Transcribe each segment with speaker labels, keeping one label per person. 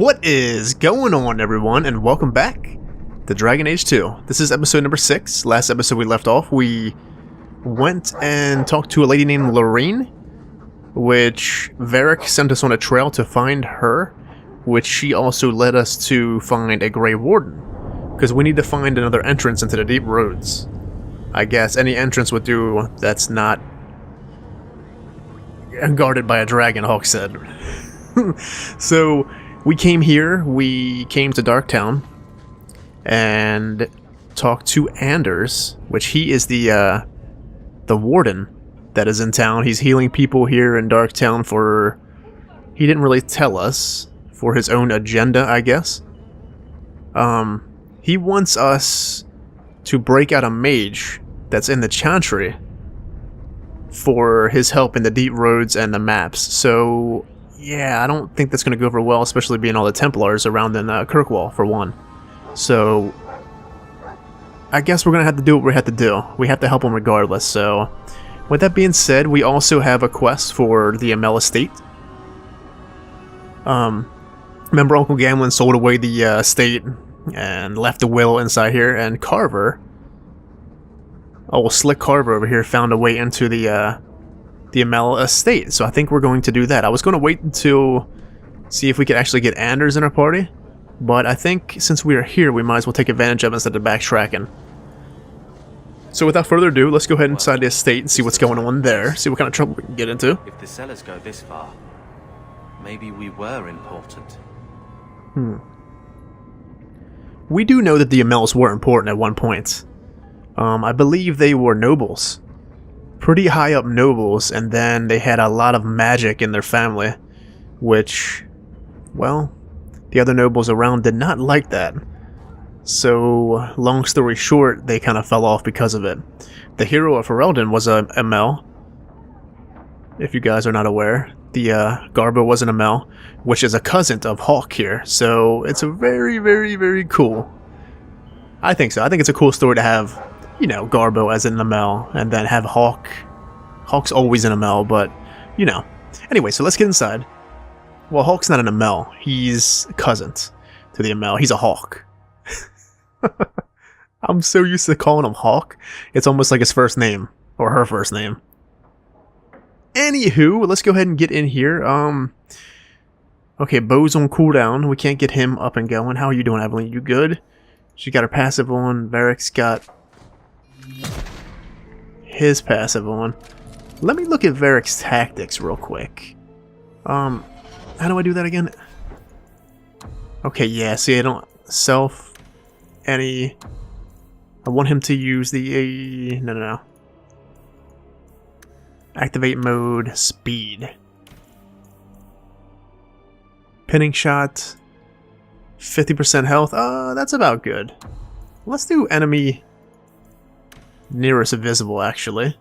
Speaker 1: What is going on, everyone, and welcome back to Dragon Age 2. This is episode number 6. Last episode we left off, we went and talked to a lady named Lorraine, which Varric sent us on a trail to find her, which she also led us to find a Grey Warden, because we need to find another entrance into the deep roads. I guess any entrance would do that's not guarded by a dragon, Hawke said. So we came here, we came to Darktown, and talked to Anders, which he is the warden that is in town. He's healing people here in Darktown for, he didn't really tell us, for his own agenda, I guess. He wants us to break out a mage that's in the Chantry for his help in the deep roads and the maps. So yeah, I don't think that's going to go over well, especially being all the Templars around in Kirkwall, for one. So I guess we're going to have to do what we have to do. We have to help him regardless. So with that being said, we also have a quest for the Amel estate. Remember Uncle Gamlin sold away the estate and left a will inside here, and Carver, Slick Carver over here, found a way into the Amel estate. So I think we're going to do that. I was going to wait until see if we could actually get Anders in our party, but I think since we are here, we might as well take advantage of it instead of backtracking. So without further ado, let's go ahead inside the estate and see what's going on there. See what kind of trouble we can get into.
Speaker 2: If the sellers go this far, maybe we were important.
Speaker 1: We do know that the Amels were important at one point. I believe they were nobles. Pretty high up nobles, and then they had a lot of magic in their family, which, well, the other nobles around did not like that. So, long story short, they kind of fell off because of it. The hero of Ferelden was a Amel, if you guys are not aware. The Garbo was an Amel, which is a cousin of Hawke here, so it's a very, very, very cool. I think so. I think it's a cool story to have, you know, Garbo as an Amel, and then have Hawke. Hawke's always an Amel, but, you know. Anyway, so let's get inside. Well, Hawke's not an Amel. He's cousins to the Amel. He's a Hawke. I'm so used to calling him Hawke. It's almost like his first name, or her first name. Anywho, let's go ahead and get in here. Okay, Bo's on cooldown. We can't get him up and going. How are you doing, Evelyn? You good? She got her passive on. Varric's got his passive on. Let me look at Varric's tactics real quick. How do I do that again? Okay, yeah, see, I don't self any. I want him to use the no. Activate mode, speed. Pinning shot, 50% health. That's about good. Let's do enemy nearest visible, actually.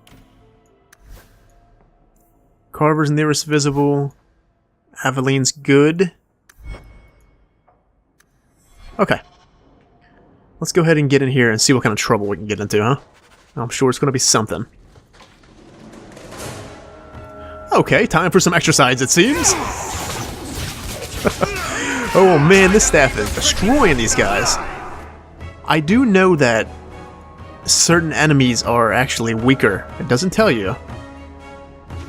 Speaker 1: Carver's nearest visible. Aveline's good. Okay. Let's go ahead and get in here and see what kind of trouble we can get into, huh? I'm sure it's going to be something. Okay, time for some exercise, it seems. Oh man, this staff is destroying these guys. I do know that certain enemies are actually weaker. It doesn't tell you.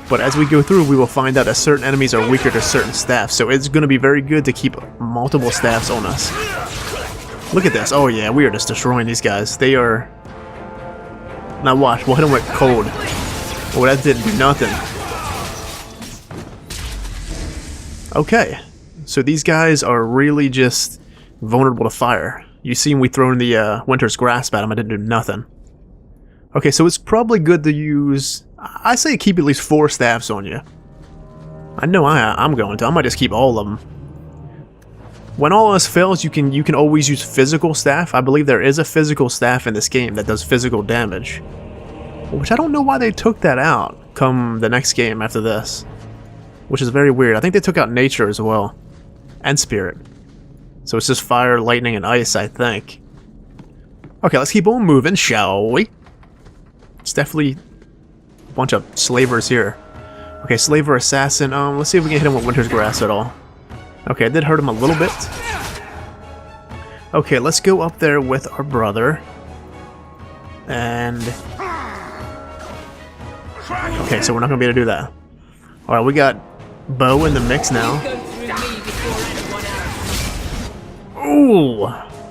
Speaker 1: But as we go through, we will find out that certain enemies are weaker to certain staffs. So it's going to be very good to keep multiple staffs on us. Look at this. Oh yeah, we are just destroying these guys. They are... Now watch, we'll hit them with cold. Oh, that didn't do nothing. Okay, so these guys are really just vulnerable to fire. You see when we throw in the Winter's Grasp at them, I didn't do nothing. Okay, so it's probably good to use... I say keep at least 4 staffs on you. I know I'm going to. I might just keep all of them. When all else fails, you can always use physical staff. I believe there is a physical staff in this game that does physical damage. Which I don't know why they took that out come the next game after this. Which is very weird. I think they took out nature as well. And spirit. So it's just fire, lightning, and ice, I think. Okay, let's keep on moving, shall we? It's definitely a bunch of slavers here. Okay, slaver assassin. Let's see if we can hit him with Winter's Grasp at all. Okay, it did hurt him a little bit. Okay, let's go up there with our brother. And... okay, so we're not going to be able to do that. Alright, we got Bo in the mix now. Ooh!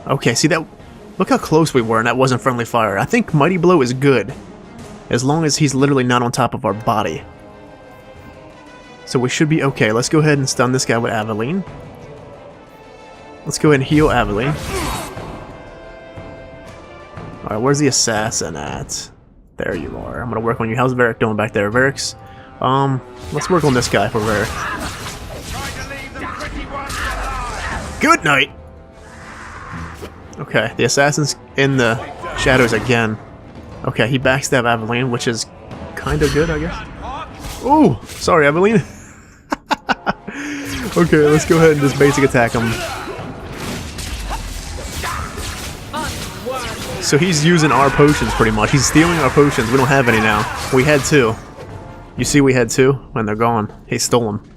Speaker 1: Okay, see that? Look how close we were and that wasn't friendly fire. I think Mighty Blow is good. As long as he's literally not on top of our body. So we should be okay. Let's go ahead and stun this guy with Aveline. Let's go ahead and heal Aveline. Alright, where's the assassin at? There you are. I'm gonna work on you. How's Varric doing back there? Varric's... let's work on this guy for Varric. Good night! Okay, the assassin's in the shadows again. Okay, he backstabbed Aveline, which is kind of good, I guess. Oh, sorry, Aveline. Okay, let's go ahead and just basic attack him. So he's using our potions pretty much. He's stealing our potions. We don't have any now. We had 2. You see we had 2? When they're gone. He stole them.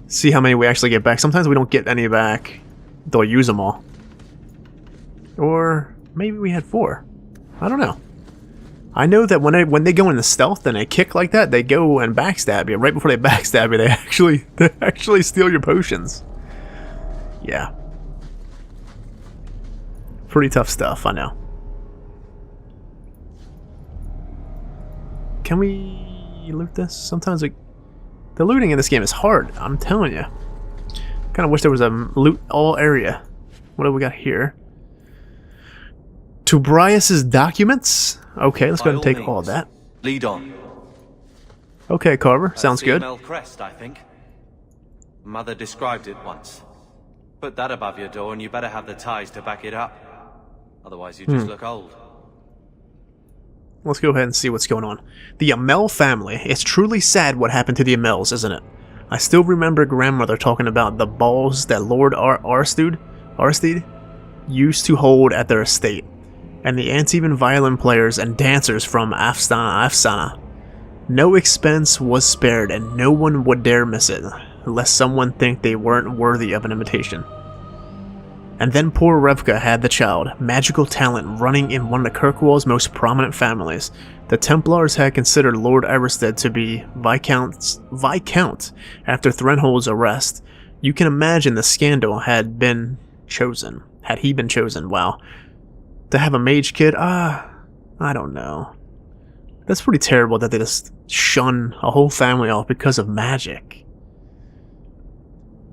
Speaker 1: See how many we actually get back. Sometimes we don't get any back. They'll use them all. Or maybe we had 4. I don't know. I know that when they go into stealth and they kick like that, they go and backstab you. Right before they backstab you, they actually steal your potions. Yeah. Pretty tough stuff, I know. Can we loot this? Sometimes the looting in this game is hard, I'm telling you. Kinda wish there was a loot all area. What do we got here? Tobias's documents? Okay, let's go ahead and take all of that.
Speaker 2: Lead on.
Speaker 1: Okay, Carver, sounds good.
Speaker 2: Crest, I think. Mother described it once. Put that above your door and you better have the ties to back it up. Otherwise you just look old.
Speaker 1: Let's go ahead and see what's going on. The Amell family. It's truly sad what happened to the Amells, isn't it? I still remember grandmother talking about the balls that Lord Arstede used to hold at their estate, and the Antivan violin players and dancers from Afsana. No expense was spared, and no one would dare miss it, lest someone think they weren't worthy of an invitation. And then poor Revka had the child, magical talent running in one of the Kirkwall's most prominent families. The Templars had considered Lord Everstead to be Viscount after Threnhold's arrest. You can imagine the scandal had he been chosen, wow. To have a mage kid, I don't know. That's pretty terrible that they just shun a whole family off because of magic.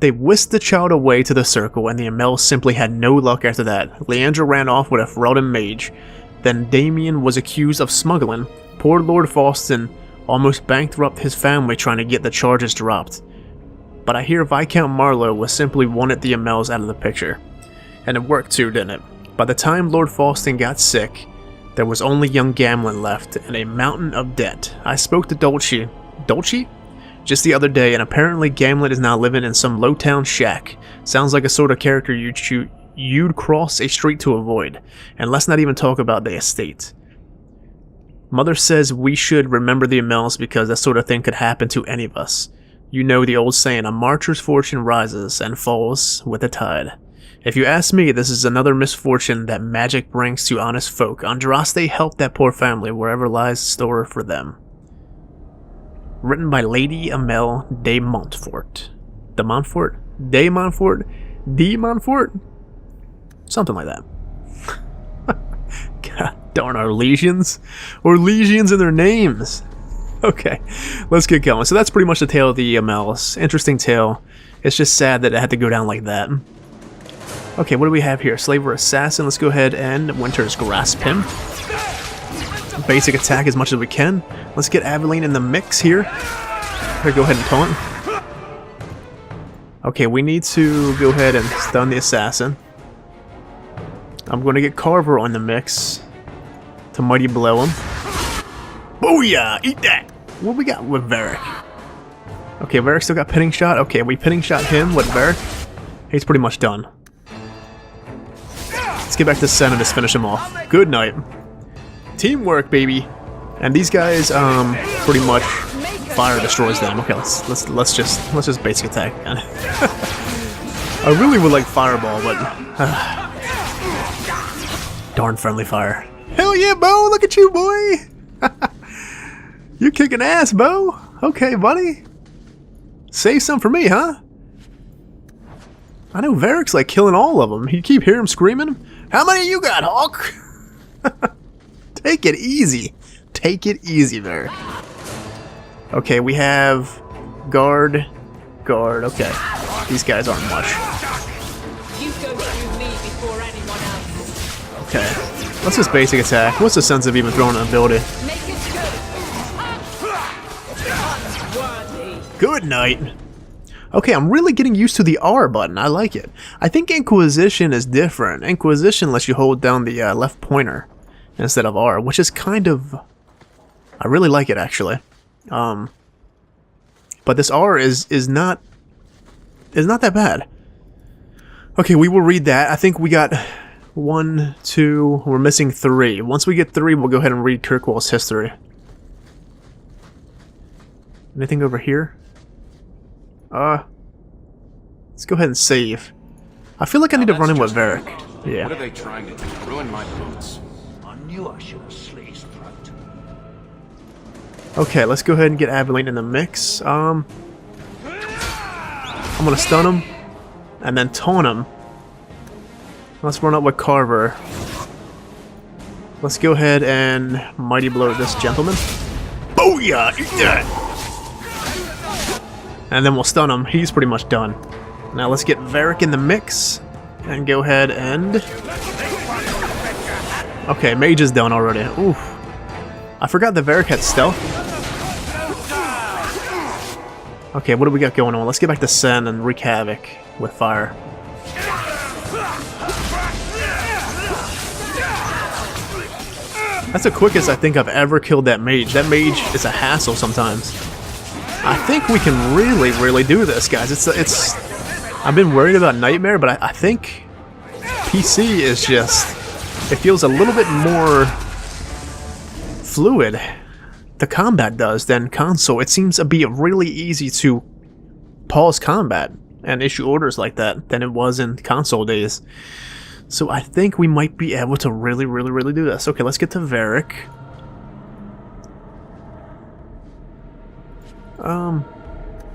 Speaker 1: They whisked the child away to the circle, and the Amell simply had no luck after that. Leandra ran off with a fraudulent mage. Then Damien was accused of smuggling. Poor Lord Faustin almost bankrupted his family trying to get the charges dropped. But I hear Viscount Marlowe was simply wanted the Amells out of the picture. And it worked too, didn't it? By the time Lord Faustin got sick, there was only young Gamlin left and a mountain of debt. I spoke to Dulce just the other day, and apparently Gamlin is now living in some low-town shack. Sounds like a sort of character you'd cross a street to avoid. And let's not even talk about the estate. Mother says we should remember the Amells because that sort of thing could happen to any of us. You know the old saying, a marcher's fortune rises and falls with the tide. If you ask me, this is another misfortune that magic brings to honest folk. Andraste helped that poor family wherever lies store for them. Written by Lady Amell de Montfort. De Montfort? De Montfort? De Montfort? Something like that. God darn our legions. Or legions in their names. Okay, let's get going. So that's pretty much the tale of the Amells. Interesting tale. It's just sad that it had to go down like that. Okay, what do we have here? Slaver Assassin. Let's go ahead and Winter's Grasp him. Basic attack as much as we can. Let's get Aveline in the mix here. Here, go ahead and taunt. Okay, we need to go ahead and stun the assassin. I'm going to get Carver on the mix to Mighty Blow him. Booyah! Eat that! What we got with Varric? Okay, Varric still got pinning shot. Okay, we pinning shot him with Varric. He's pretty much done. Let's get back to Sen and just finish him off. Good night. Teamwork, baby. And these guys, pretty much fire destroys them. Okay, let's just basic attack again. I really would like fireball, but darn friendly fire. Hell yeah, Bo! Look at you, boy! You're kicking ass, Bo. Okay, buddy. Save some for me, huh? I know Varric's like killing all of them. You keep hearing him screaming. How many you got, Hawke? Take it easy. Take it easy, Varric. Okay, we have guard. Okay, these guys aren't much.
Speaker 3: You go through me before anyone else.
Speaker 1: Okay, let's just basic attack. What's the sense of even throwing an ability?
Speaker 3: Make it good. Unworthy.
Speaker 1: Good night. Okay, I'm really getting used to the R button. I like it. I think Inquisition is different. Inquisition lets you hold down the left pointer instead of R, which is kind of... I really like it, actually. But this R is not that bad. Okay, we will read that. I think we got 1, 2, we're missing 3. Once we get 3, we'll go ahead and read Kirkwall's history. Anything over here? Let's go ahead and save. I feel like I need to run in with Varric. Yeah.
Speaker 4: What are they trying to do? Ruin my boots.
Speaker 5: I knew I should have slit his throat.
Speaker 1: Okay, let's go ahead and get Abilene in the mix. I'm gonna stun him and then taunt him. Let's run up with Carver. Let's go ahead and mighty blow this gentleman. Booyah! Eat that! And then we'll stun him. He's pretty much done. Now let's get Varric in the mix and go ahead and... Okay, mage is done already. Oof. I forgot that Varric had stealth. Okay, what do we got going on? Let's get back to Sen and wreak havoc with fire. That's the quickest I think I've ever killed that mage. That mage is a hassle sometimes. I think we can really do this, guys. It's. I've been worried about Nightmare, but I think PC is just. It feels a little bit more fluid. The combat does than console. It seems to be really easy to pause combat and issue orders like that than it was in console days. So I think we might be able to really do this. Okay, let's get to Varric.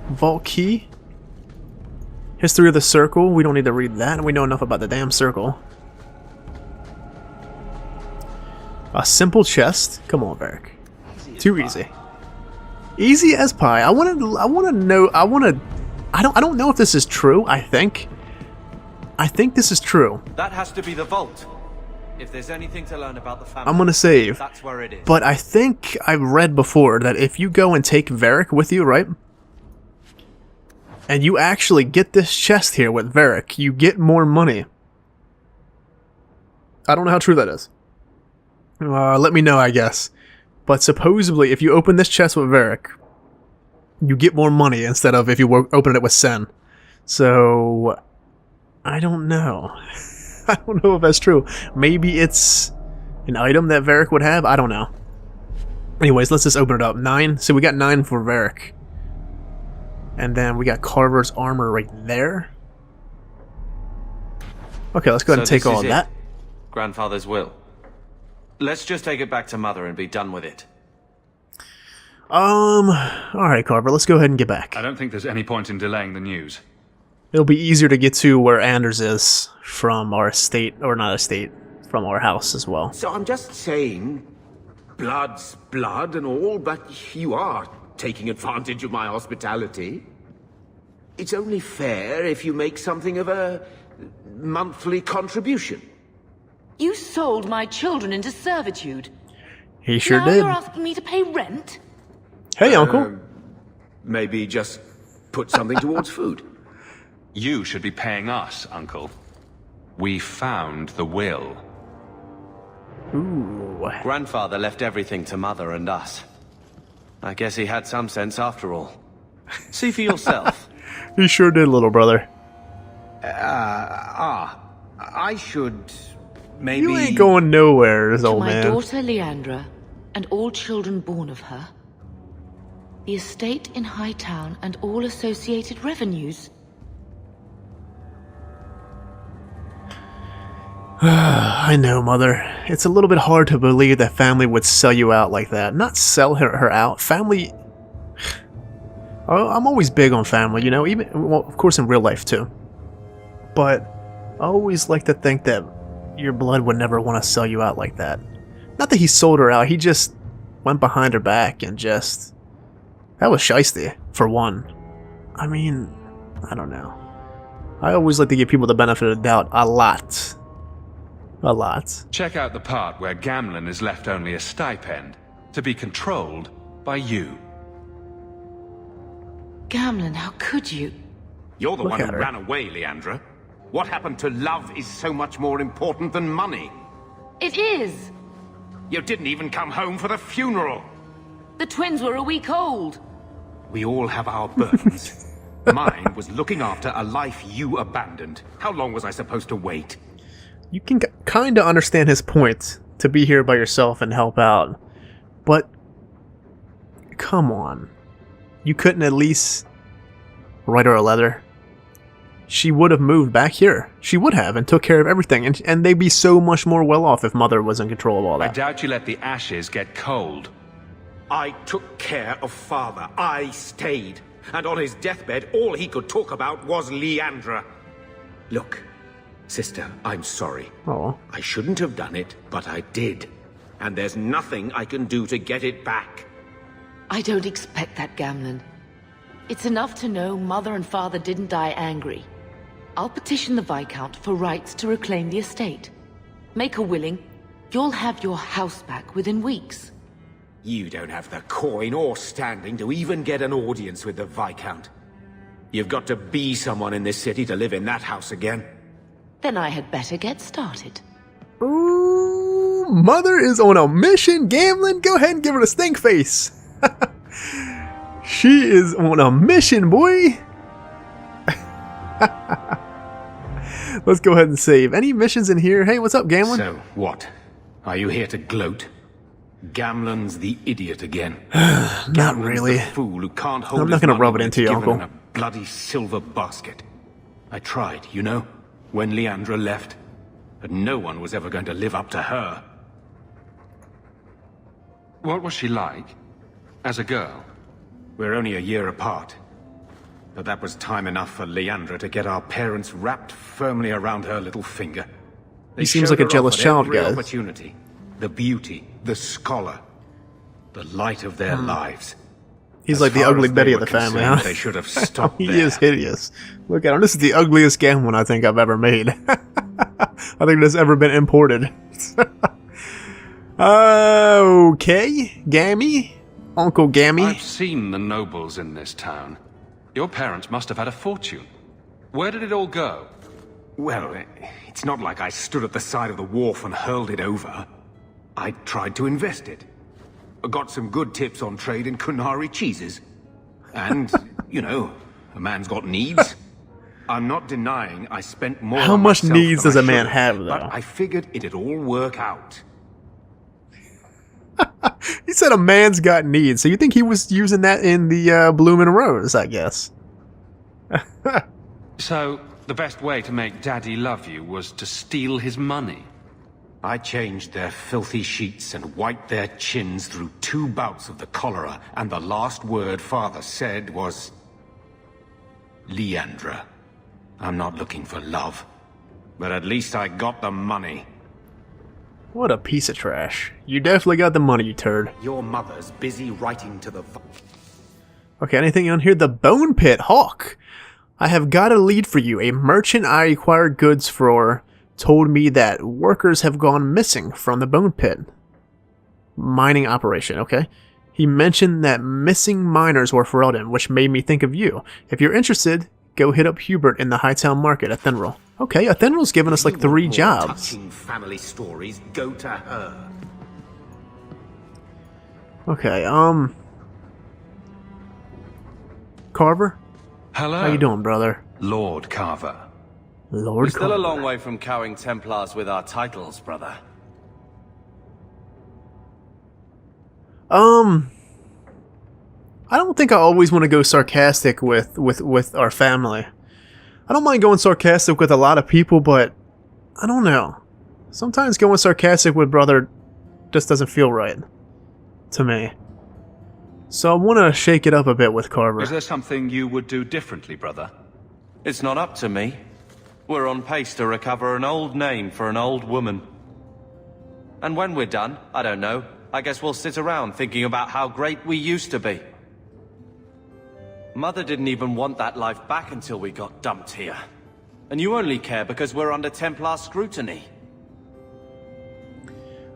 Speaker 1: Vault Key. History of the Circle. We don't need to read that. We know enough about the damn circle. A simple chest. Come on, Varric. Too easy. Easy as pie. I don't know if this is true. I think this is true.
Speaker 2: That has to be the vault. If there's anything to learn about the family,
Speaker 1: I'm gonna save.
Speaker 2: that's where it is.
Speaker 1: But I think I've read before that if you go and take Varric with you, right? And you actually get this chest here with Varric, you get more money. I don't know how true that is. Let me know, I guess. But supposedly, if you open this chest with Varric, you get more money instead of if you open it with Sen. So, I don't know. I don't know if that's true. Maybe it's an item that Varric would have. I don't know. Anyways, let's just open it up. 9. So we got 9 for Varric. And then we got Carver's armor right there. Okay, let's go ahead and take all of that.
Speaker 2: Grandfather's will. Let's just take it back to Mother and be done with it.
Speaker 1: Alright, Carver, let's go ahead and get back.
Speaker 4: I don't think there's any point in delaying the news.
Speaker 1: It'll be easier to get to where Anders is from our estate, or not estate, from our house as well.
Speaker 5: So I'm just saying, blood's blood and all, but you are taking advantage of my hospitality. It's only fair if you make something of a monthly contribution.
Speaker 3: You sold my children into servitude.
Speaker 1: He sure
Speaker 3: now
Speaker 1: did.
Speaker 3: You're asking me to pay rent?
Speaker 1: Hey, Uncle.
Speaker 5: Maybe just put something towards food.
Speaker 4: You should be paying us, Uncle. We found the will.
Speaker 1: Ooh.
Speaker 2: Grandfather left everything to Mother and us. I guess he had some sense after all. See for yourself.
Speaker 1: He sure did, little brother.
Speaker 5: I should maybe...
Speaker 1: You ain't going nowhere, this
Speaker 3: To
Speaker 1: old
Speaker 3: my
Speaker 1: man.
Speaker 3: daughter Leandra, and all children born of her.
Speaker 6: The estate in Hightown and all associated revenues.
Speaker 1: I know, Mother. It's a little bit hard to believe that family would sell you out like that. Not sell her out. Family... Oh, I'm always big on family, you know, even, well, of course in real life too. But I always like to think that your blood would never want to sell you out like that. Not that he sold her out, he just went behind her back and just... That was shiesty, for one. I mean, I don't know. I always like to give people the benefit of the doubt a lot. A lot.
Speaker 4: Check out the part where Gamlen is left only a stipend, to be controlled by you.
Speaker 6: Gamlen, how could you?
Speaker 5: You're the
Speaker 1: Look
Speaker 5: one
Speaker 1: at
Speaker 5: who
Speaker 1: her.
Speaker 5: ran away, Leandra. What happened to love is so much more important than money.
Speaker 6: It is!
Speaker 5: You didn't even come home for the funeral.
Speaker 6: The twins were a week old.
Speaker 5: We all have our burdens. Mine was looking after a life you abandoned. How long was I supposed to wait?
Speaker 1: You can kind of understand his point to be here by yourself and help out. But, come on. You couldn't at least write her a letter? She would have moved back here. She would have, and took care of everything. And they'd be so much more well off if Mother was in control of all
Speaker 4: I
Speaker 1: that.
Speaker 4: doubt you let the ashes get cold.
Speaker 5: I took care of Father. I stayed. And on his deathbed, all he could talk about was Leandra. Look, sister, I'm sorry.
Speaker 1: Oh,
Speaker 5: I shouldn't have done it, but I did. And there's nothing I can do to get it back.
Speaker 6: I don't expect that, Gamlen. It's enough to know Mother and Father didn't die angry. I'll petition the Viscount for rights to reclaim the estate. Make her willing, you'll have your house back within weeks.
Speaker 5: You don't have the coin or standing to even get an audience with the Viscount. You've got to be someone in this city to live in that house again.
Speaker 6: Then I had better get started.
Speaker 1: Ooh, Mother is on a mission, Gamlen. Go ahead and give her the stink face. She is on a mission, boy. Let's go ahead and save. Any missions in here? Hey, what's up, Gamlen?
Speaker 5: So, what? Are you here to gloat? Gamlen's the idiot again.
Speaker 1: Not
Speaker 5: Gamlen's
Speaker 1: really.
Speaker 5: the fool who can't hold
Speaker 1: I'm not
Speaker 5: his
Speaker 1: gonna
Speaker 5: money
Speaker 1: rub it
Speaker 5: when
Speaker 1: into
Speaker 5: it's
Speaker 1: you,
Speaker 5: given
Speaker 1: Uncle.
Speaker 5: in a bloody silver basket. I tried, you know, when Leandra left. But no one was ever going to live up to her.
Speaker 4: What was she like? As a girl?
Speaker 5: We're only a year apart. But that was time enough for Leandra to get our parents wrapped firmly around her little finger. They
Speaker 1: He seems
Speaker 5: showed
Speaker 1: like a
Speaker 5: her off
Speaker 1: jealous
Speaker 5: at
Speaker 1: child,
Speaker 5: every
Speaker 1: guys.
Speaker 5: opportunity. The beauty, the scholar, the light of their lies.
Speaker 1: He's
Speaker 5: As
Speaker 1: like the
Speaker 5: far
Speaker 1: ugly
Speaker 5: as
Speaker 1: Betty
Speaker 5: they
Speaker 1: of
Speaker 5: were
Speaker 1: the family,
Speaker 5: concerned,
Speaker 1: huh?
Speaker 5: They should have stopped
Speaker 1: He
Speaker 5: there.
Speaker 1: is hideous. Look at him. This is the ugliest Gamlen I think I've ever made. I think that's ever been imported. Okay, Gammy? Uncle Gammy?
Speaker 4: I've seen the nobles in this town. Your parents must have had a fortune. Where did it all go?
Speaker 5: Well, it's not like I stood at the side of the wharf and hurled it over. I tried to invest it. Got some good tips on trade in Kunari cheeses. And, you know, a man's got needs. I'm not denying I spent more
Speaker 1: How
Speaker 5: on
Speaker 1: much
Speaker 5: myself
Speaker 1: needs
Speaker 5: than
Speaker 1: does
Speaker 5: I
Speaker 1: a man
Speaker 5: should,
Speaker 1: have, though?
Speaker 5: But I figured it'd all work out.
Speaker 1: He said a man's got needs, so you think he was using that in the Bloomin' Rose, I guess.
Speaker 4: So, the best way to make Daddy love you was to steal his money?
Speaker 5: I changed their filthy sheets and wiped their chins through 2 bouts of the cholera, and the last word Father said was... Leandra, I'm not looking for love, but at least I got the money.
Speaker 1: What a piece of trash. You definitely got the money, you turd.
Speaker 5: Your mother's busy writing to the...
Speaker 1: Okay, anything on here? The Bone Pit Hawke. I have got a lead for you. A merchant I acquired goods for told me that workers have gone missing from the Bone Pit. Mining operation, okay. He mentioned that missing miners were for Eldon, which made me think of you. If you're interested, go hit up Hubert in the Hightown Market at Thenril. Okay, Thenril's given us like 3 jobs.
Speaker 5: Touching family stories, go to her.
Speaker 1: Okay, Carver?
Speaker 4: Hello.
Speaker 1: How you doing, brother?
Speaker 4: Lord Carver.
Speaker 1: Lord
Speaker 2: We're still
Speaker 1: Carver.
Speaker 2: a long way from cowing Templars with our titles, brother.
Speaker 1: I I don't think I always want to go sarcastic with our family. I don't mind going sarcastic with a lot of people, but I don't know. Sometimes going sarcastic with brother just doesn't feel right to me. So I want to shake it up a bit with Carver.
Speaker 4: Is there something you would do differently, brother?
Speaker 2: It's not up to me. We're on pace to recover an old name for an old woman. And when we're done, I don't know, I guess we'll sit around thinking about how great we used to be. Mother didn't even want that life back until we got dumped here. And you only care because we're under Templar scrutiny.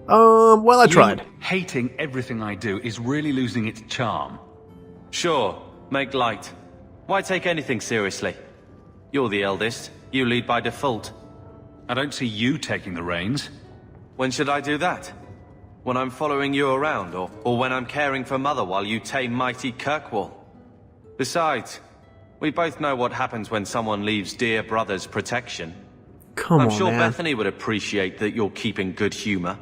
Speaker 1: Well, I tried.
Speaker 4: You hating everything I do is really losing its charm.
Speaker 2: Sure, make light. Why take anything seriously? You're the eldest. You lead by default.
Speaker 4: I don't see you taking the reins.
Speaker 2: When should I do that? When I'm following you around, or when I'm caring for Mother while you tame mighty Kirkwall? Besides, we both know what happens when someone leaves dear brother's protection.
Speaker 1: Come
Speaker 2: I'm
Speaker 1: on,
Speaker 2: sure
Speaker 1: man.
Speaker 2: Bethany would appreciate that you're keeping good humor.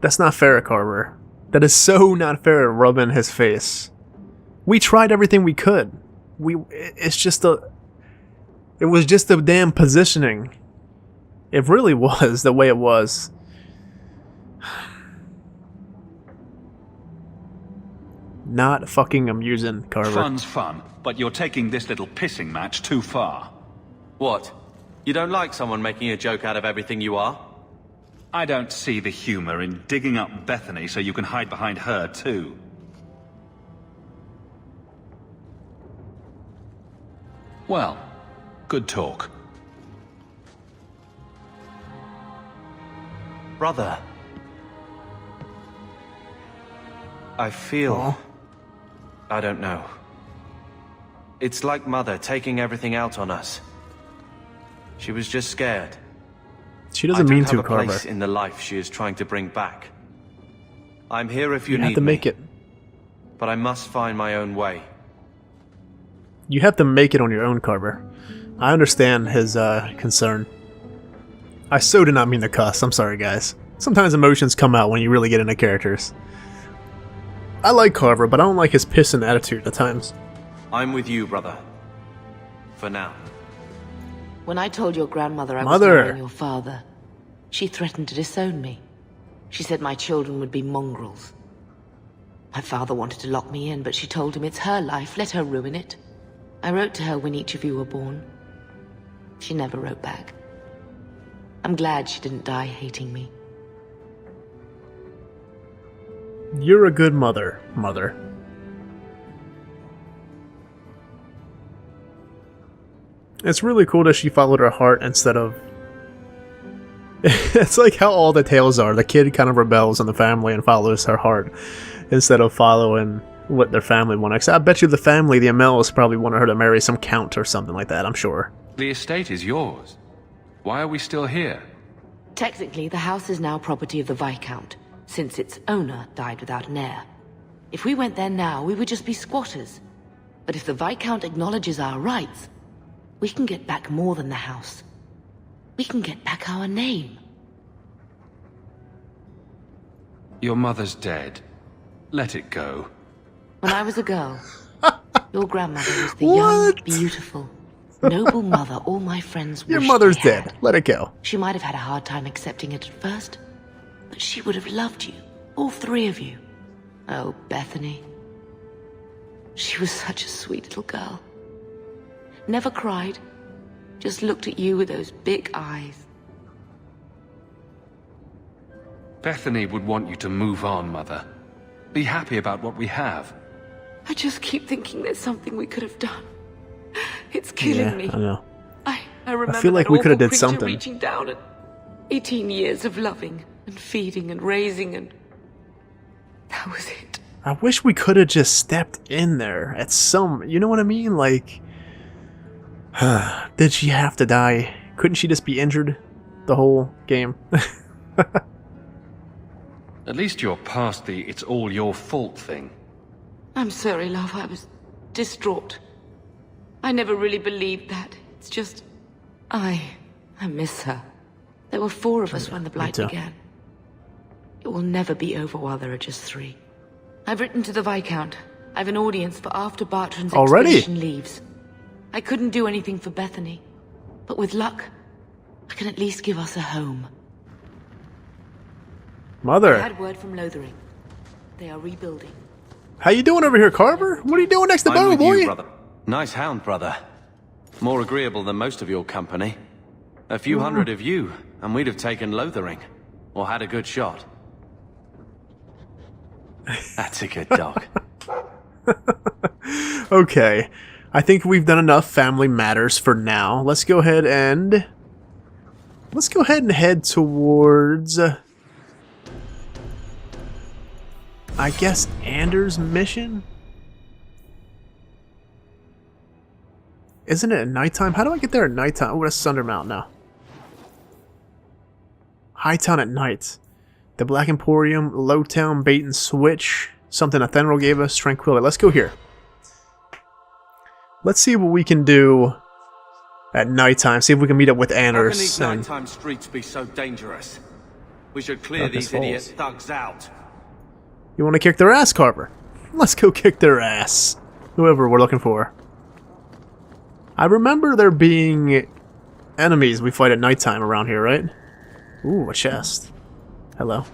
Speaker 1: That's not fair, Carver. That is so not fair, rubbing his face. We tried everything we could. It was just the damn positioning. It really was the way it was. Not fucking amusing, Carver.
Speaker 4: Fun's fun, but you're taking this little pissing match too far.
Speaker 2: What? You don't like someone making a joke out of everything you are?
Speaker 4: I don't see the humor in digging up Bethany so you can hide behind her too. Well, good talk.
Speaker 2: Brother. I feel...
Speaker 1: Aw.
Speaker 2: I don't know. It's like Mother taking everything out on us. She was just scared.
Speaker 1: She doesn't mean to,
Speaker 2: I don't have a
Speaker 1: Carver.
Speaker 2: place in the life she is trying to bring back. I'm here if you
Speaker 1: You
Speaker 2: need
Speaker 1: have to
Speaker 2: me,
Speaker 1: make it.
Speaker 2: but I must find my own way.
Speaker 1: You have to make it on your own, Carver. I understand his concern. I so did not mean to cuss. I'm sorry, guys. Sometimes emotions come out when you really get into characters. I like Carver, but I don't like his pissing attitude at times.
Speaker 2: I'm with you, brother. For now.
Speaker 6: When I told your grandmother I was
Speaker 1: Mother.
Speaker 6: marrying your father, she threatened to disown me. She said my children would be mongrels. My father wanted to lock me in, but she told him it's her life, let her ruin it. I wrote to her when each of you were born. She never wrote back. I'm glad she didn't die hating me.
Speaker 1: You're a good mother, Mother. It's really cool that she followed her heart instead of... It's like how all the tales are. The kid kind of rebels in the family and follows her heart instead of following what their family wanted. I bet you the family, the Amels, probably wanted her to marry some count or something like that, I'm sure.
Speaker 4: The estate is yours. Why are we still here?
Speaker 6: Technically, the house is now property of the Viscount, since its owner died without an heir. If we went there now, we would just be squatters. But if the Viscount acknowledges our rights, we can get back more than the house. We can get back our name.
Speaker 4: Your mother's dead. Let it go.
Speaker 6: When I was a girl, your grandmother was the young,
Speaker 1: What?
Speaker 6: beautiful, noble mother all my friends
Speaker 1: Your
Speaker 6: wished
Speaker 1: mother's
Speaker 6: they had.
Speaker 1: dead. Let it go.
Speaker 6: She might have had a hard time accepting it at first, but she would have loved you, all three of you. Oh, Bethany. She was such a sweet little girl. Never cried, just looked at you with those big eyes.
Speaker 4: Bethany would want you to move on, Mother. Be happy about what we have.
Speaker 6: I just keep thinking there's something we could have done. It's killing
Speaker 1: Yeah,
Speaker 6: me.
Speaker 1: I know.
Speaker 6: I remember
Speaker 1: feel like
Speaker 6: that
Speaker 1: we could have
Speaker 6: awful
Speaker 1: did
Speaker 6: creature
Speaker 1: something.
Speaker 6: reaching down and 18 years of loving and feeding and raising and... That was it.
Speaker 1: I wish we could have just stepped in there at some... You know what I mean? Like... Did she have to die? Couldn't she just be injured the whole game?
Speaker 4: At least you're past the it's all your fault thing.
Speaker 6: I'm sorry, love. I was distraught. I never really believed that. It's just... I miss her. There were 4 of us when the Blight
Speaker 1: too.
Speaker 6: began. It will never be over while there are just 3. I've written to the Viscount. I've an audience for after Bartran's
Speaker 1: Already?
Speaker 6: expedition leaves. I couldn't do anything for Bethany, but with luck, I can at least give us a home. I
Speaker 1: Mother,
Speaker 6: had word from Lothering. They are rebuilding.
Speaker 1: how you doing over here, Carver? What are you doing next to
Speaker 2: I'm
Speaker 1: Bo,
Speaker 2: with
Speaker 1: boy?
Speaker 2: you, brother. Nice hound, brother. More agreeable than most of your company. A few hundred of you, and we'd have taken Lothering. Or had a good shot. That's a good dog.
Speaker 1: Okay, I think we've done enough family matters for now. Let's go ahead and head towards, I guess, Anders' mission? Isn't it at nighttime? How do I get there at nighttime? Oh, that's Sunder Mountain now. Hightown at night. The Black Emporium, Lowtown, Bait and Switch. Something Athenril gave us, Tranquility. Let's go here. Let's see what we can do at nighttime. See if we can meet up with
Speaker 2: How can
Speaker 1: Anders.
Speaker 2: these
Speaker 1: and-
Speaker 2: nighttime streets be so dangerous? We should clear
Speaker 1: Darkness
Speaker 2: these idiot
Speaker 1: falls.
Speaker 2: thugs out.
Speaker 1: You want to kick their ass, Carver? Let's go kick their ass. Whoever we're looking for. I remember there being enemies we fight at nighttime around here, right? Ooh, a chest. Hello.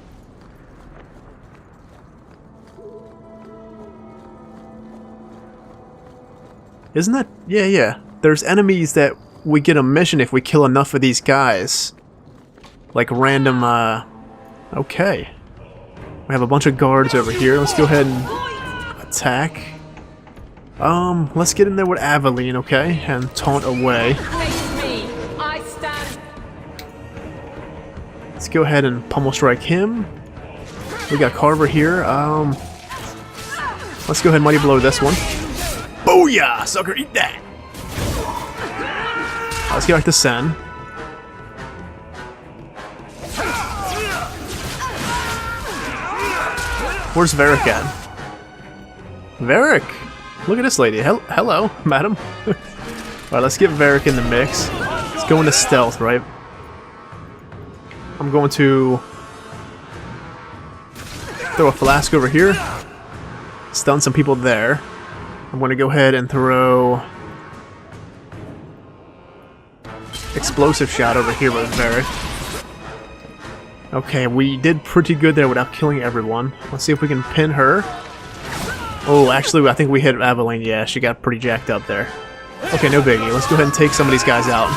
Speaker 1: Isn't that... Yeah. There's enemies that we get a mission if we kill enough of these guys. Like random, Okay. We have a bunch of guards over here. Let's go ahead and attack. Let's get in there with Aveline, okay? And taunt away.
Speaker 3: Face me. I stand.
Speaker 1: Let's go ahead and pummel strike him. We got Carver here. Let's go ahead and mighty blow this one. Booyah! Sucker, eat that! Let's get back to Sen. Where's Varric at? Varric! Look at this lady. Hello, madam. Alright, let's get Varric in the mix. Let's go into stealth, right? I'm going to throw a flask over here. Stun some people there. I'm going to go ahead and throw explosive shot over here with Varric. Okay, we did pretty good there without killing everyone. Let's see if we can pin her. Oh, actually, I think we hit Aveline. Yeah, she got pretty jacked up there. Okay, no biggie. Let's go ahead and take some of these guys out.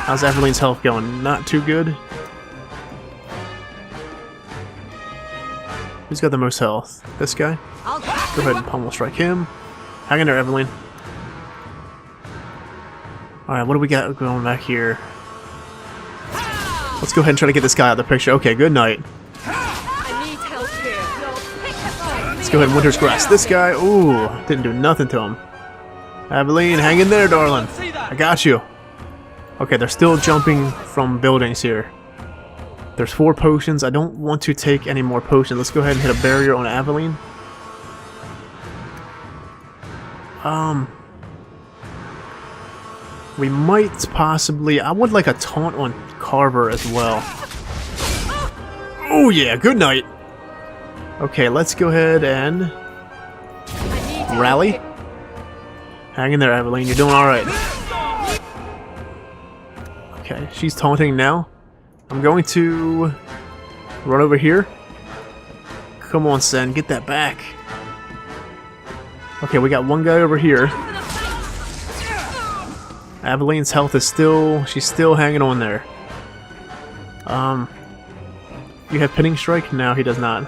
Speaker 1: How's Aveline's health going? Not too good. Who's got the most health? This guy? Go ahead and pummel strike him. Hang in there, Aveline. Alright, what do we got going back here? Let's go ahead and try to get this guy out of the picture. Okay, good night.
Speaker 3: I need help here.
Speaker 1: Let's go ahead and Winter's Grass. This guy, ooh, didn't do nothing to him. Aveline, hang in there, darling. I got you. Okay, they're still jumping from buildings here. There's 4 potions. I don't want to take any more potions. Let's go ahead and hit a barrier on Aveline. We might possibly... I would like a taunt on Carver as well. Oh yeah, good night. Okay, let's go ahead and rally. Hang in there, Aveline. You're doing alright. Okay, she's taunting now. I'm going to run over here. Come on, Sen, get that back. Okay, we got one guy over here. Aveline's health is still... she's still hanging on there. You have pinning strike? No, he does not.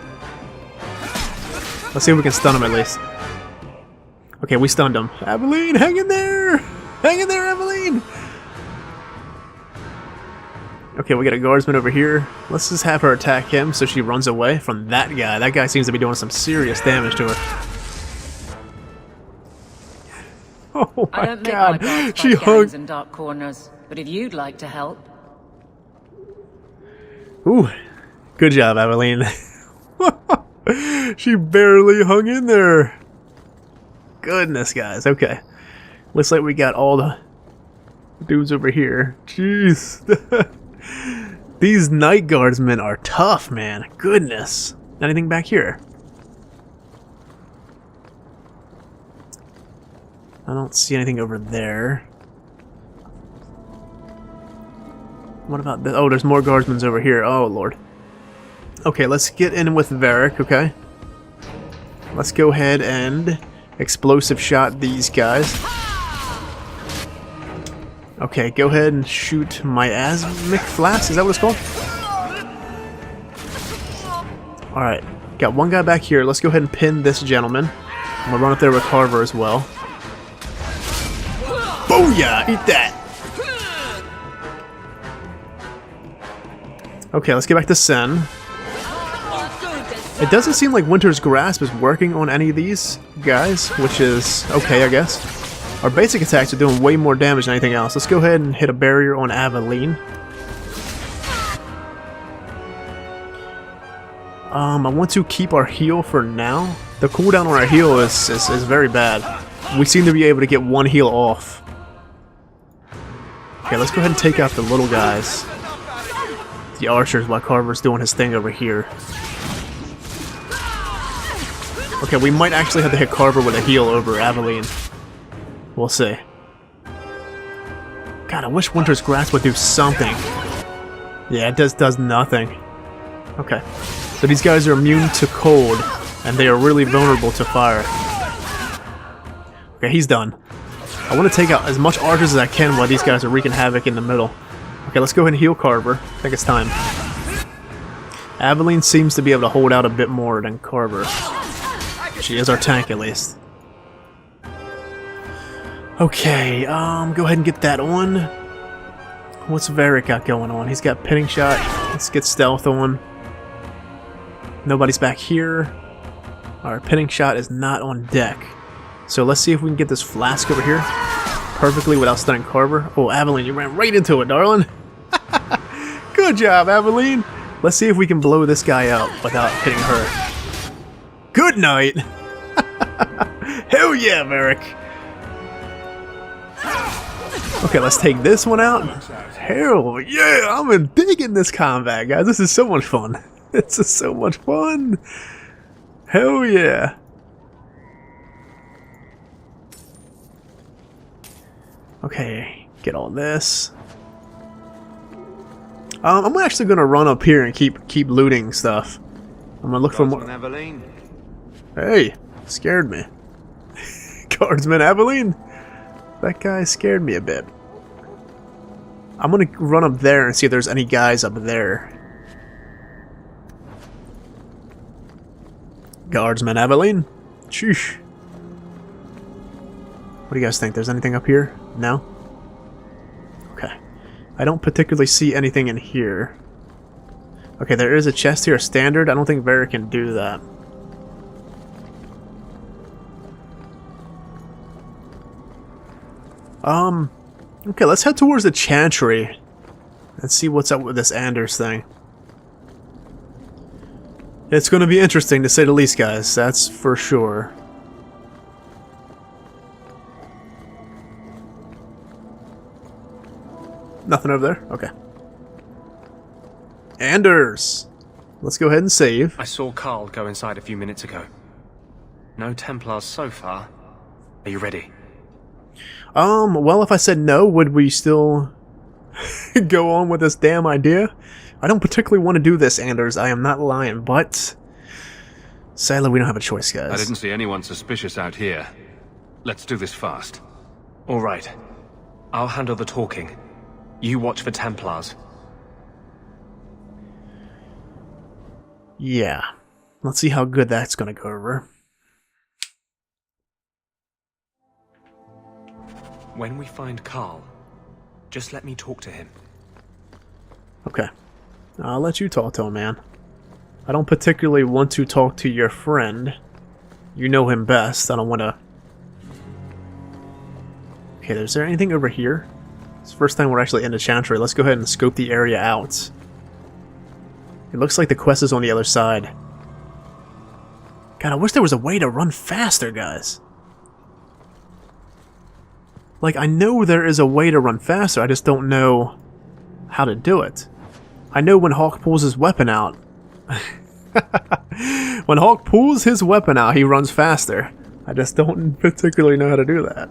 Speaker 1: Let's see if we can stun him at least. Okay, we stunned him. Aveline, hang in there! Hang in there, Aveline! Okay, we got a guardsman over here. Let's just have her attack him so she runs away from that guy. That guy seems to be doing some serious damage to her. Oh
Speaker 7: I
Speaker 1: my
Speaker 7: don't make
Speaker 1: god,
Speaker 7: my guards
Speaker 1: she
Speaker 7: fight gangs
Speaker 1: hugged.
Speaker 7: in dark corners, but if you'd like to help,
Speaker 1: Ooh, good job, Aveline. She barely hung in there. Goodness, guys. Okay, looks like we got all the dudes over here. Jeez. These night guardsmen are tough, man. Goodness. Anything back here? I don't see anything over there. What about this? Oh, there's more guardsmen over here. Oh, Lord. Okay, let's get in with Varric, okay? Let's go ahead and explosive shot these guys. Okay, go ahead and shoot miasmic flask. Is that what it's called? Alright, got one guy back here. Let's go ahead and pin this gentleman. I'm gonna run up there with Carver as well. Booyah! Eat that! Okay, let's get back to Sen. It doesn't seem like Winter's Grasp is working on any of these guys, which is okay, I guess. Our basic attacks are doing way more damage than anything else. Let's go ahead and hit a barrier on Aveline. I want to keep our heal for now. The cooldown on our heal is very bad. We seem to be able to get one heal off. Okay, let's go ahead and take out the little guys. The archers while Carver's doing his thing over here. Okay, we might actually have to hit Carver with a heal over Aveline. We'll see. God, I wish Winter's Grasp would do something. Yeah, it does nothing. Okay. So these guys are immune to cold, and they are really vulnerable to fire. Okay, he's done. I want to take out as much archers as I can while these guys are wreaking havoc in the middle. Okay, let's go ahead and heal Carver. I think it's time. Aveline seems to be able to hold out a bit more than Carver. She is our tank, at least. Okay, go ahead and get that on. What's Varric got going on? He's got pinning shot. Let's get stealth on. Nobody's back here. Our pinning shot is not on deck. So let's see if we can get this flask over here perfectly without stunning Carver. Oh, Aveline, you ran right into it, darling. Good job, Aveline. Let's see if we can blow this guy up without hitting her. Good night. Hell yeah, Varric. Okay, let's take this one out. Hell yeah, I'm digging this combat, guys. This is so much fun. This is so much fun. Hell yeah. Okay, get all this. I'm actually gonna run up here and keep looting stuff. I'm gonna look for more. Hey, scared me. Guardsman Aveline. That guy scared me a bit. I'm gonna run up there and see if there's any guys up there. Guardsman Aveline. Sheesh. What do you guys think? There's anything up here? No? Okay. I don't particularly see anything in here. Okay, there is a chest here, a standard. I don't think Varric can do that. Okay, let's head towards the Chantry and see what's up with this Anders thing. It's going to be interesting, to say the least, guys. That's for sure. Nothing over there? Okay. Anders! Let's go ahead and save.
Speaker 8: I saw Carl go inside a few minutes ago. No Templars so far. Are you ready?
Speaker 1: Well, if I said no, would we still go on with this damn idea? I don't particularly want to do this, Anders. I am not lying, but sadly we don't have a choice, guys.
Speaker 4: I didn't see anyone suspicious out here. Let's do this fast.
Speaker 8: All right. I'll handle the talking. You watch for Templars.
Speaker 1: Yeah. Let's see how good that's gonna go over.
Speaker 8: When we find Carl, just let me talk to him.
Speaker 1: Okay. I'll let you talk to him, man. I don't particularly want to talk to your friend. You know him best. I don't want to... Okay, is there anything over here? It's the first time we're actually in the Chantry. Let's go ahead and scope the area out. It looks like the quest is on the other side. God, I wish there was a way to run faster, guys. Like, I know there is a way to run faster, I just don't know how to do it. I know when Hawke pulls his weapon out. When Hawke pulls his weapon out, he runs faster. I just don't particularly know how to do that,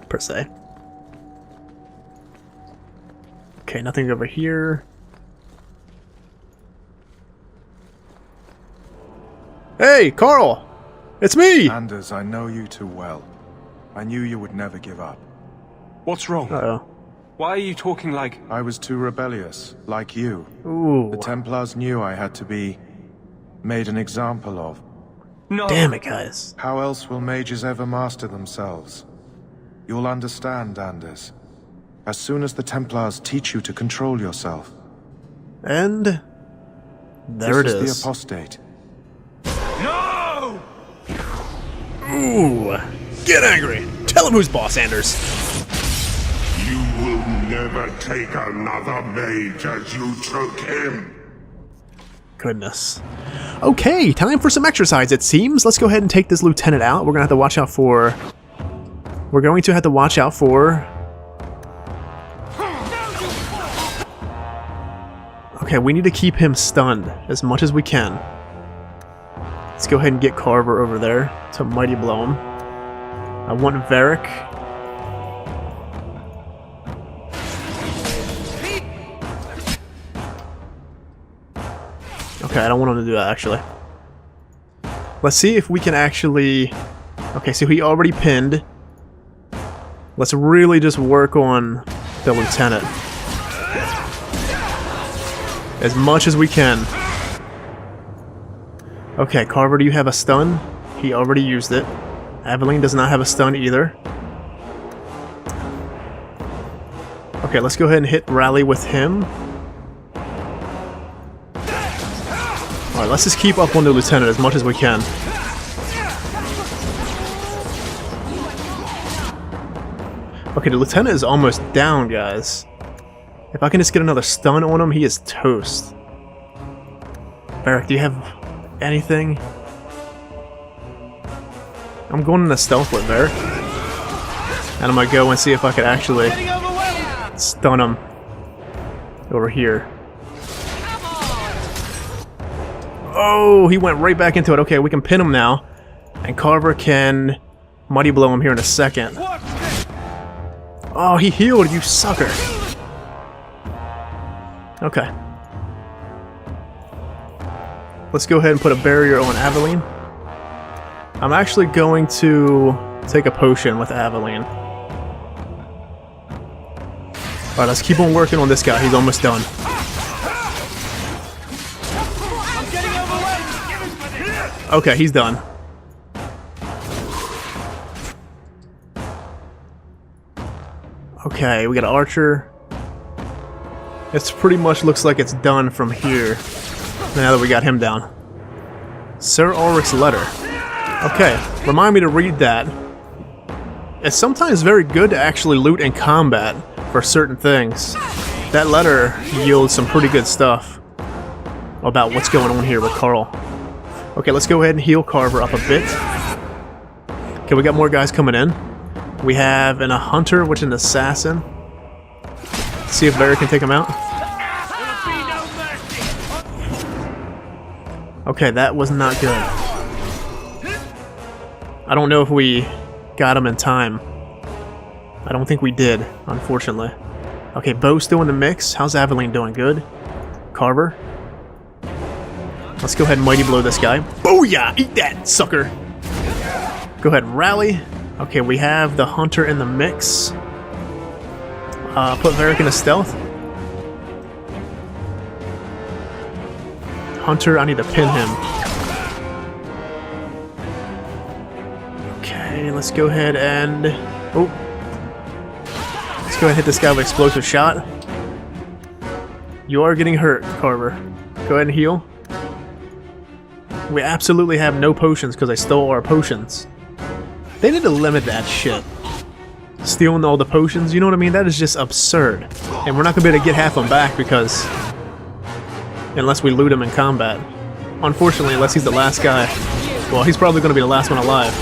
Speaker 1: per se. Okay, nothing over here. Hey, Carl! It's me!
Speaker 9: Anders, I know you too well. I knew you would never give up.
Speaker 4: What's wrong?
Speaker 1: Uh-oh.
Speaker 4: Why are you talking like...
Speaker 9: I was too rebellious, like you.
Speaker 1: Ooh.
Speaker 9: The Templars knew I had to be made an example of.
Speaker 4: No!
Speaker 1: Damn it, guys.
Speaker 9: How else will mages ever master themselves? You'll understand, Anders. As soon as the Templars teach you to control yourself.
Speaker 1: And... there it
Speaker 9: This is
Speaker 1: is.
Speaker 9: the apostate.
Speaker 4: No!
Speaker 1: Ooh. Get angry! Tell him who's boss, Anders!
Speaker 10: You will never take another mage as you took him.
Speaker 1: Goodness. Okay, time for some exercise, it seems. Let's go ahead and take this lieutenant out. We're gonna have to watch out for... We're going to have to watch out for... Okay, we need to keep him stunned as much as we can. Let's go ahead and get Carver over there to mighty blow him. I want Varric. Okay, I don't want him to do that, actually. Let's see if we can actually... Okay, so he already pinned. Let's really just work on the lieutenant. As much as we can. Okay, Carver, do you have a stun? He already used it. Aveline does not have a stun either. Okay, let's go ahead and hit rally with him. Alright, let's just keep up on the lieutenant as much as we can. Okay, the lieutenant is almost down, guys. If I can just get another stun on him, he is toast. Varric, do you have anything? I'm going into stealth with Varric. And I'm gonna go and see if I could actually stun him over here. Oh, he went right back into it. Okay, we can pin him now. And Carver can mighty blow him here in a second. Oh, he healed, you sucker. Okay. Let's go ahead and put a barrier on Aveline. I'm actually going to take a potion with Aveline. Alright, let's keep on working on this guy. He's almost done. Okay, he's done. Okay, we got an archer. It's pretty much looks like it's done from here. Now that we got him down. Sir Ulrich's letter. Okay, remind me to read that. It's sometimes very good to actually loot in combat for certain things. That letter yields some pretty good stuff about what's going on here with Carl. Okay, let's go ahead and heal Carver up a bit. Okay, we got more guys coming in. We have a hunter, which is an assassin. Let's see if Varric can take him out. Okay, that was not good. I don't know if we got him in time. I don't think we did, unfortunately. Okay, Bo's still in the mix. How's Aveline doing? Good. Carver. Let's go ahead and mighty blow this guy. Booyah! Eat that, sucker! Go ahead and rally. Okay, we have the hunter in the mix. Put Varric in a stealth. Hunter, I need to pin him. Okay, let's go ahead and... Oh. Let's go ahead and hit this guy with explosive shot. You are getting hurt, Carver. Go ahead and heal. We absolutely have no potions because I stole our potions. They need to limit that shit. Stealing all the potions, you know what I mean? That is just absurd. And we're not going to be able to get half them back because... unless we loot him in combat. Unfortunately, unless he's the last guy. Well, he's probably going to be the last one alive.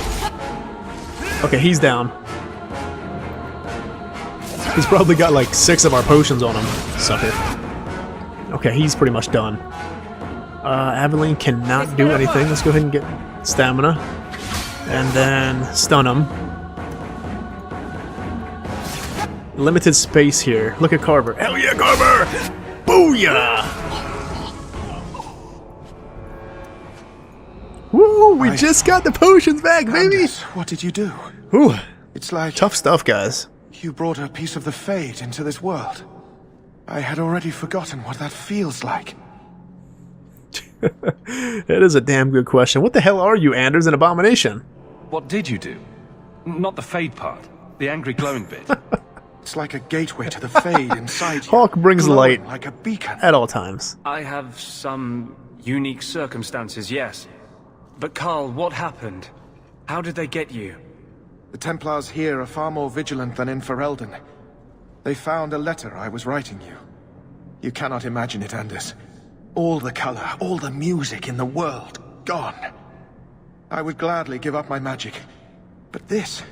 Speaker 1: Okay, he's down. He's probably got like 6 of our potions on him, sucker. Okay, he's pretty much done. Aveline cannot do anything. Let's go ahead and get stamina. And then stun him. Limited space here. Look at Carver. Hell yeah, Carver! Booyah! Woo! We just got the potions back, baby!
Speaker 9: Anders, what did you do?
Speaker 1: Ooh,
Speaker 9: It's like
Speaker 1: tough stuff, guys.
Speaker 9: you brought a piece of the Fade into this world. I had already forgotten what that feels like.
Speaker 1: That is a damn good question. What the hell are you, Anders, an abomination?
Speaker 4: What did you do? Not the Fade part. The angry glowing bit.
Speaker 9: It's like a gateway to the Fade inside you.
Speaker 1: Hawke brings
Speaker 9: glowing
Speaker 1: light
Speaker 9: like a beacon.
Speaker 1: at all times.
Speaker 8: I have some unique circumstances, yes. But Carl, what happened? How did they get you?
Speaker 9: The Templars here are far more vigilant than in Ferelden. They found a letter I was writing you. You cannot imagine it, Anders. All the color, all the music in the world, gone. I would gladly give up my magic. But this...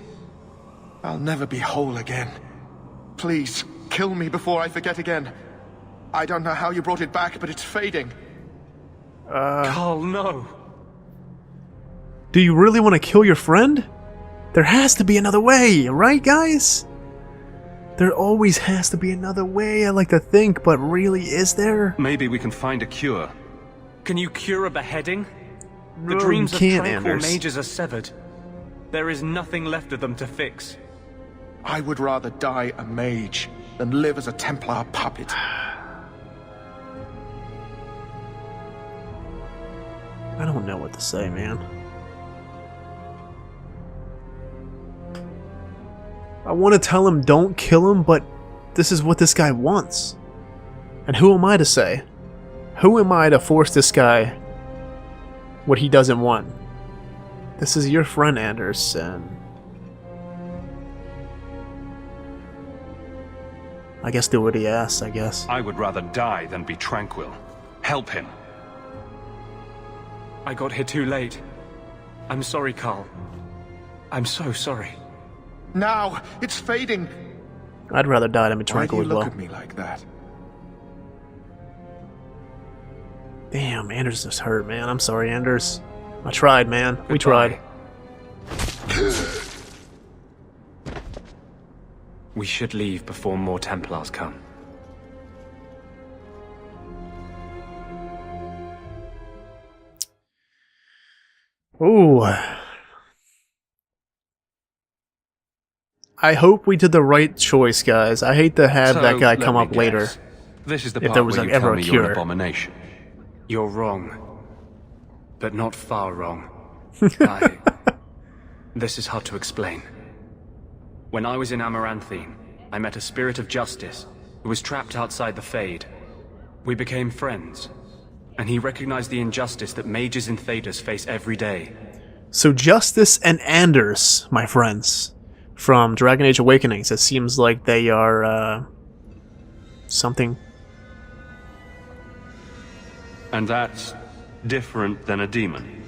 Speaker 9: I'll never be whole again. Please, kill me before I forget again. I don't know how you brought it back, but it's fading.
Speaker 8: Carl, no.
Speaker 1: Do you really want to kill your friend? There has to be another way, right, guys? There always has to be another way, I like to think, but really, is there?
Speaker 4: Maybe we can find a cure.
Speaker 8: Can you cure a beheading? The
Speaker 1: No,
Speaker 8: dreams
Speaker 1: you
Speaker 8: of
Speaker 1: can't,
Speaker 8: tranquil
Speaker 1: Anders.
Speaker 8: mages are severed. There is nothing left of them to fix.
Speaker 9: I would rather die a mage than live as a Templar puppet.
Speaker 1: I don't know what to say, man. I want to tell him don't kill him, but this is what this guy wants. And who am I to say? Who am I to force this guy what he doesn't want? This is your friend, Anders, and I guess do what he asks, I guess.
Speaker 4: I would rather die than be tranquil. Help him.
Speaker 8: I got here too late. I'm sorry, Carl. I'm so sorry.
Speaker 9: Now, it's fading.
Speaker 1: I'd rather die than be
Speaker 9: Why do
Speaker 1: tranquil
Speaker 9: you
Speaker 1: as
Speaker 9: look
Speaker 1: well.
Speaker 9: at me like that?
Speaker 1: Damn, Anders just hurt, man. I'm sorry, Anders. I tried, man. We tried.
Speaker 8: We should leave before more Templars come.
Speaker 1: Ooh. I hope we did the right choice, guys. I hate to have
Speaker 4: So,
Speaker 1: that guy
Speaker 4: let
Speaker 1: come
Speaker 4: me
Speaker 1: up later.
Speaker 4: guess. This is the
Speaker 1: If
Speaker 4: part
Speaker 1: there was
Speaker 4: where you
Speaker 1: ever
Speaker 4: tell
Speaker 1: a
Speaker 4: me you're an
Speaker 1: cure.
Speaker 4: abomination.
Speaker 8: You're wrong. But not far wrong. This is hard to explain. When I was in Amaranthine, I met a spirit of justice who was trapped outside the Fade. We became friends, and he recognized the injustice that mages in Thedas face every day.
Speaker 1: So Justice and Anders, my friends, from Dragon Age Awakenings, it seems like they are, something.
Speaker 4: And that's different than a demon.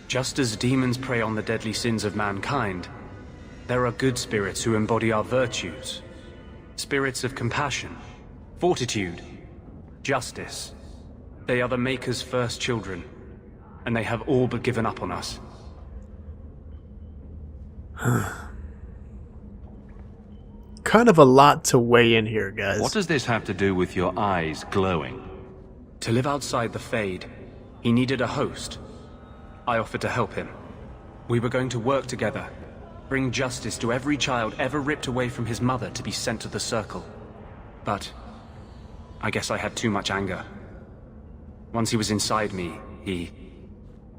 Speaker 8: Just as demons prey on the deadly sins of mankind, there are good spirits who embody our virtues. Spirits of compassion, fortitude, justice. They are the Maker's first children, and they have all but given up on us.
Speaker 1: Kind of a lot to weigh in here, guys.
Speaker 4: What does this have to do with your eyes glowing?
Speaker 8: To live outside the Fade, he needed a host. I offered to help him. We were going to work together, bring justice to every child ever ripped away from his mother to be sent to the Circle. But I guess I had too much anger. Once he was inside me, he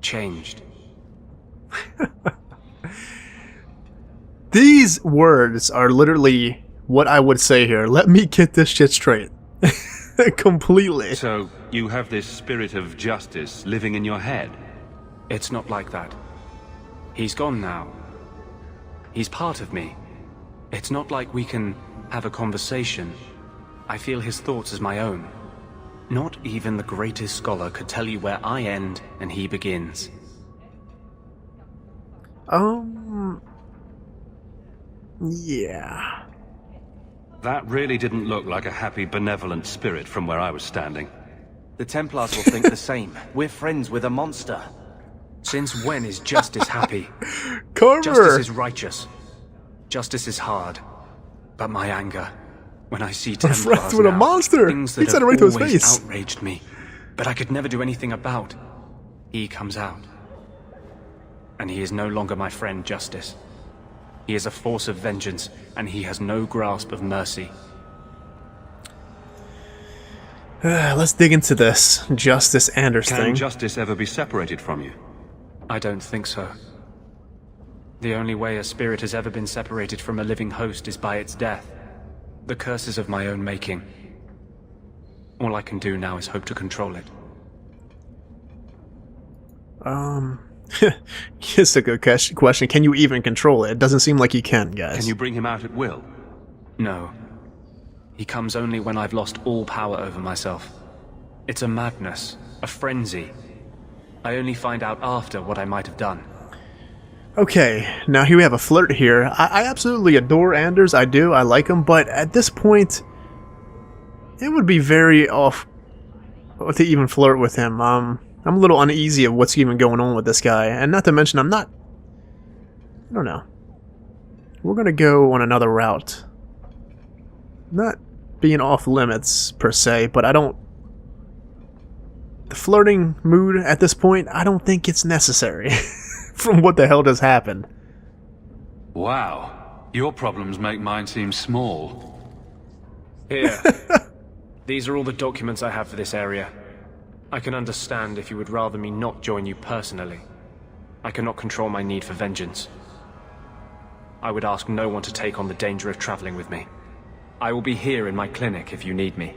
Speaker 8: changed.
Speaker 1: These words are literally what I would say here. Let me get this shit straight. Completely.
Speaker 4: So, you have this spirit of justice living in your head?
Speaker 8: It's not like that. He's gone now. He's part of me. It's not like we can have a conversation. I feel his thoughts as my own. Not even the greatest scholar could tell you where I end and he begins.
Speaker 1: Yeah.
Speaker 4: That really didn't look like a happy, benevolent spirit from where I was standing.
Speaker 2: The Templars will think the same. We're friends with a monster.
Speaker 8: Since when is justice happy?
Speaker 1: Carver!
Speaker 8: Justice is righteous. Justice is hard. But my anger, when I see
Speaker 1: We're
Speaker 8: Templars
Speaker 1: friends with a
Speaker 8: now,
Speaker 1: monster!
Speaker 8: things
Speaker 1: He
Speaker 8: that
Speaker 1: said it
Speaker 8: have
Speaker 1: right to his
Speaker 8: always
Speaker 1: face.
Speaker 8: outraged me, but I could never do anything about. He comes out. And he is no longer my friend, Justice. He is a force of vengeance, and he has no grasp of mercy.
Speaker 1: Let's dig into this Justice Anders
Speaker 4: Can
Speaker 1: thing.
Speaker 4: justice ever be separated from you?
Speaker 8: I don't think so. The only way a spirit has ever been separated from a living host is by its death. The curse is of my own making. All I can do now is hope to control it.
Speaker 1: It's a good question. Can you even control it? It doesn't seem like you can, guys.
Speaker 4: Can you bring him out at will?
Speaker 8: No. He comes only when I've lost all power over myself. It's a madness, a frenzy. I only find out after what I might have done.
Speaker 1: Okay, now here we have a flirt here. I absolutely adore Anders, I do, I like him, but at this point, it would be very off to even flirt with him. I'm a little uneasy of what's even going on with this guy, and not to mention I don't know. We're gonna go on another route. Not being off limits, per se, but the flirting mood at this point, I don't think it's necessary. From what the hell just happened.
Speaker 4: Wow. Your problems make mine seem small.
Speaker 8: Here. These are all the documents I have for this area. I can understand if you would rather me not join you personally. I cannot control my need for vengeance. I would ask no one to take on the danger of traveling with me. I will be here in my clinic if you need me.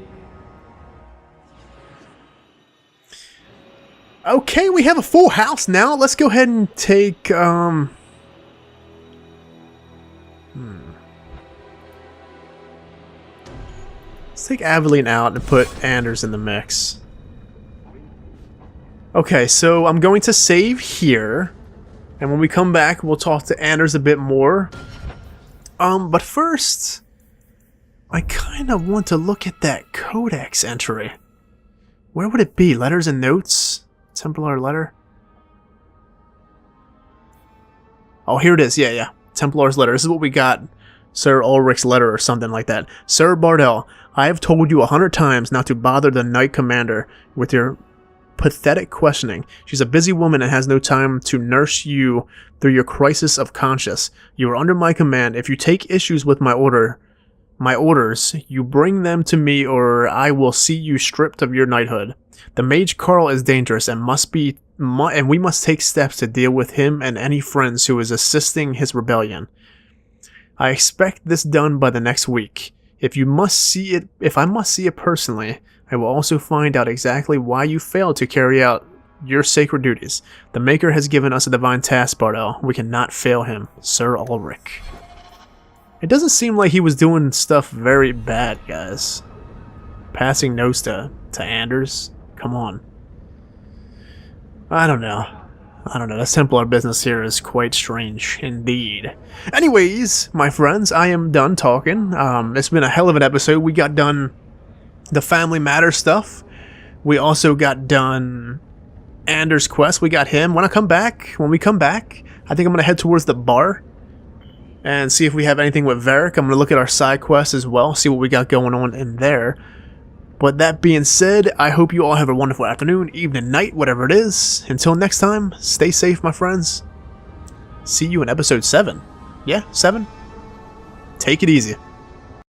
Speaker 1: Okay, we have a full house now. Let's go ahead and take, Let's take Aveline out and put Anders in the mix. Okay, so I'm going to save here. And when we come back, we'll talk to Anders a bit more. But first, I kind of want to look at that codex entry. Where would it be? Letters and notes? Templar letter? Oh, here it is. Yeah. Templar's letter. This is what we got. Sir Ulrich's letter or something like that. Sir Bardell, I have told you 100 times not to bother the Knight Commander with your pathetic questioning. She's a busy woman and has no time to nurse you through your crisis of conscience. You are under my command. If you take issues with my orders, you bring them to me or I will see you stripped of your knighthood. The mage Carl is dangerous and we must take steps to deal with him and any friends who is assisting his rebellion. I expect this done by the next week. If I must see it personally, I will also find out exactly why you failed to carry out your sacred duties. The Maker has given us a divine task, Bardell. We cannot fail him, Sir Ulrich. It doesn't seem like he was doing stuff very bad, guys. Passing notes to Anders? Come on. I don't know. This Templar business here is quite strange indeed. Anyways, my friends, I am done talking. It's been a hell of an episode. We got done the Family Matters stuff. We also got done Anders' quest. We got him. When we come back, I think I'm going to head towards the bar and see if we have anything with Varric. I'm going to look at our side quests as well, see what we got going on in there. But that being said, I hope you all have a wonderful afternoon, evening, night, whatever it is. Until next time, stay safe, my friends. See you in episode 7. Yeah, 7? Take it easy.